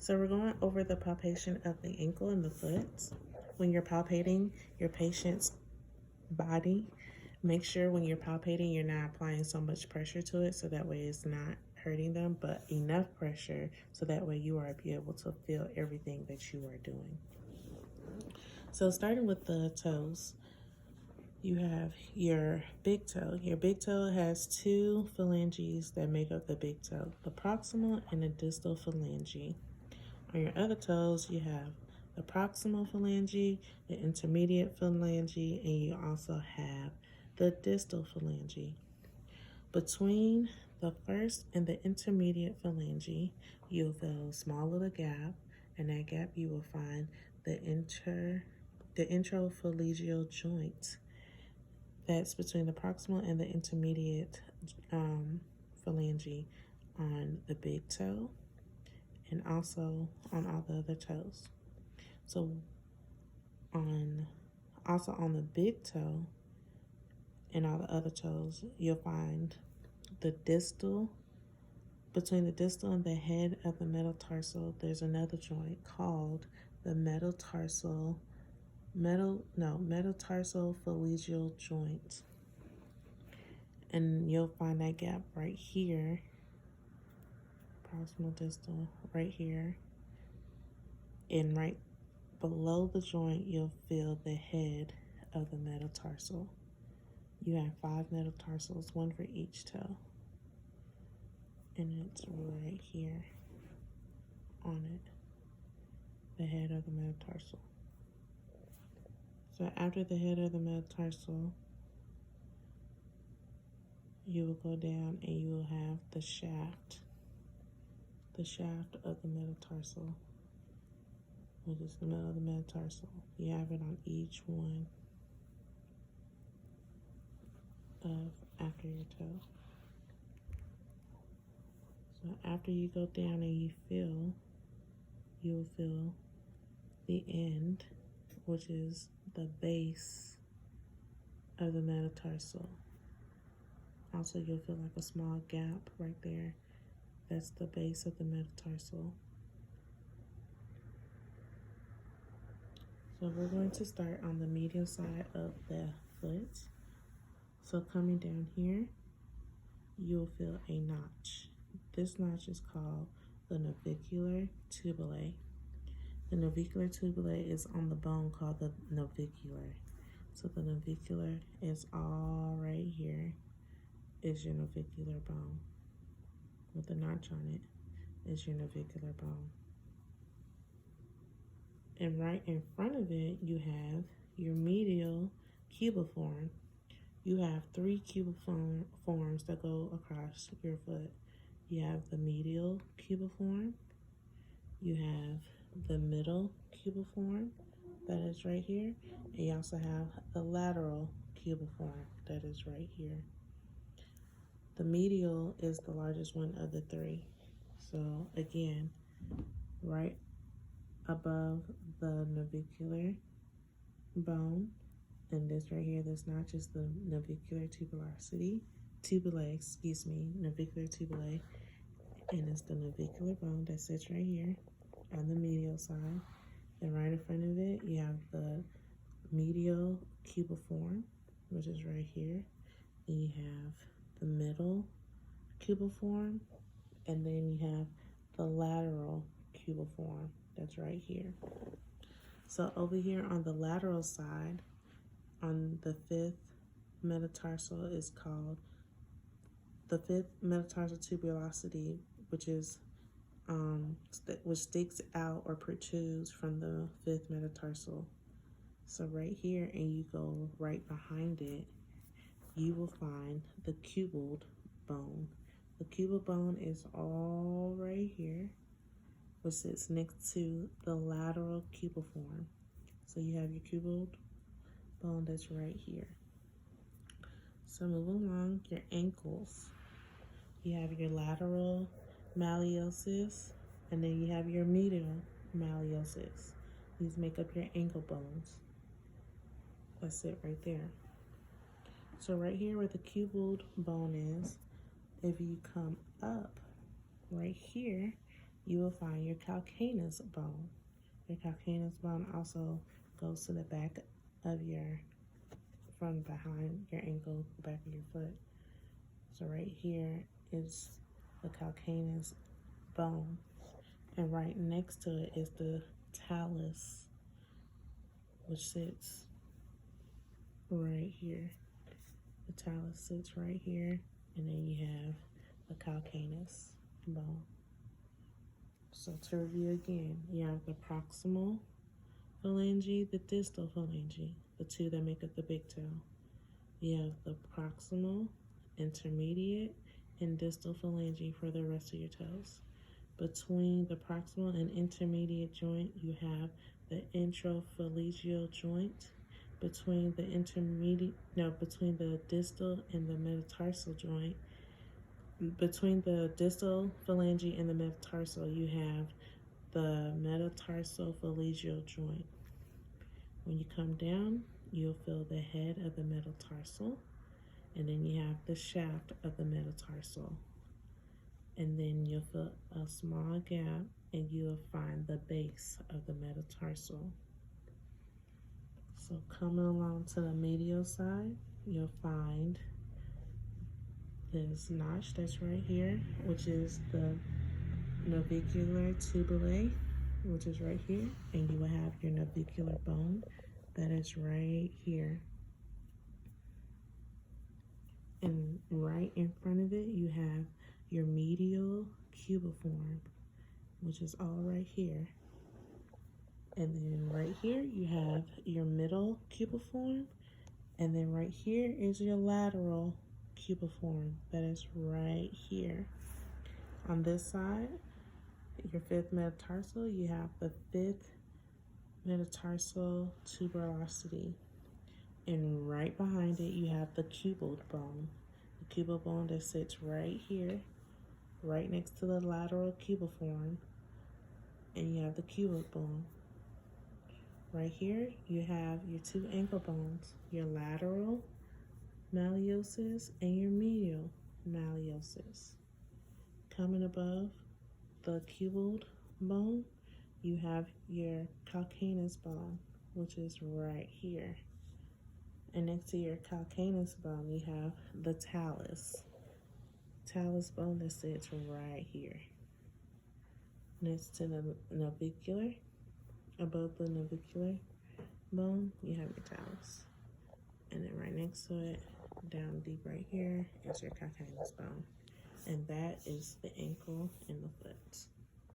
So we're going over the palpation of the ankle and the foot. When you're palpating your patient's body, make sure when you're palpating, you're not applying so much pressure to it so that way it's not hurting them, but enough pressure so that way you are able to feel everything that you are doing. So starting with the toes, you have your big toe. Your big toe has two phalanges that make up the big toe, the proximal and the distal phalange. On your other toes, you have the proximal phalange, the intermediate phalange, and you also have the distal phalange. Between the first and the intermediate phalange, you'll feel a small little gap. In that gap, you will find the introphalangeal joint. That's between the proximal and the intermediate phalange on the big toe and also on all the other toes. So also on the big toe and all the other toes, you'll find the distal, between the distal and the head of the metatarsal, there's another joint called the metatarsophalangeal joint. And you'll find that gap right here, proximal distal, right here. And right below the joint, you'll feel the head of the metatarsal. You have 5 metatarsals, one for each toe. And it's right here on it, the head of the metatarsal. So after the head of the metatarsal, you will go down and you will have the shaft of the metatarsal, which is the middle of the metatarsal. You have it on each one of after your toe. So after you go down and you will feel the end, which is the base of the metatarsal. Also, you'll feel like a small gap right there. That's the base of the metatarsal. So we're going to start on the medial side of the foot. So coming down here, you'll feel a notch. This notch is called the navicular tubule. The navicular tubule is on the bone called the navicular. So the navicular is all right here, is your navicular bone. With a notch on it is your navicular bone. And right in front of it, you have your medial cubiform. You have 3 cubiforms that go across your foot. You have the medial cubiform, you have the middle cubiform that is right here, and you also have the lateral cubiform that is right here. The medial is the largest one of the 3. So again, right above the navicular bone, and this right here, this notch is the navicular navicular tubule, and it's the navicular bone that sits right here on the medial side. And right in front of it, you have the medial cubiform, which is right here. And you have the middle cubiform, and then you have the lateral cubiform that's right here. So over here on the lateral side, on the 5th metatarsal is called the 5th metatarsal tuberosity, which is which sticks out or protrudes from the 5th metatarsal. So right here, and you go right behind it, you will find the cuboid bone. The cuboid bone is all right here, which sits next to the lateral cubiform. So you have your cuboid bone that's right here. So moving along, your ankles. You have your lateral malleosus, and then you have your medial malleosus. These make up your ankle bones. That's it right there. So right here where the cuboid bone is, if you come up right here, you will find your calcaneus bone. Your calcaneus bone also goes to the back of from behind your ankle, back of your foot. So right here is the calcaneus bone. And right next to it is the talus, which sits right here. The talus sits right here, and then you have the calcaneus bone. So to review again, you have the proximal phalange, the distal phalange, the two that make up the big toe. You have the proximal, intermediate, and distal phalange for the rest of your toes. Between the proximal and intermediate joint, you have the introphalangeal joint. Between the distal and the metatarsal joint, between the distal phalange and the metatarsal, you have the metatarsal phalangeal joint. When you come down, you'll feel the head of the metatarsal, and then you have the shaft of the metatarsal. And then you'll feel a small gap, and you'll find the base of the metatarsal. So coming along to the medial side, you'll find this notch that's right here, which is the navicular tubule, which is right here, and you will have your navicular bone that is right here. And right in front of it, you have your medial cubiform, which is all right here. And then right here, you have your middle cubiform, and then right here is your lateral cubiform that is right here. On this side, your fifth metatarsal, you have the fifth metatarsal tuberosity. And right behind it, you have the cuboid bone. The cuboid bone that sits right here, right next to the lateral cubiform. And you have the cuboid bone. Right here, you have your two ankle bones, your lateral malleosus and your medial malleosus. Coming above the cuboid bone, you have your calcaneus bone, which is right here. And next to your calcaneus bone, you have the talus bone that sits right here. Next to the navicular, above the navicular bone, you have your talus. And then right next to it, down deep right here, is your calcaneus bone. And that is the ankle and the foot.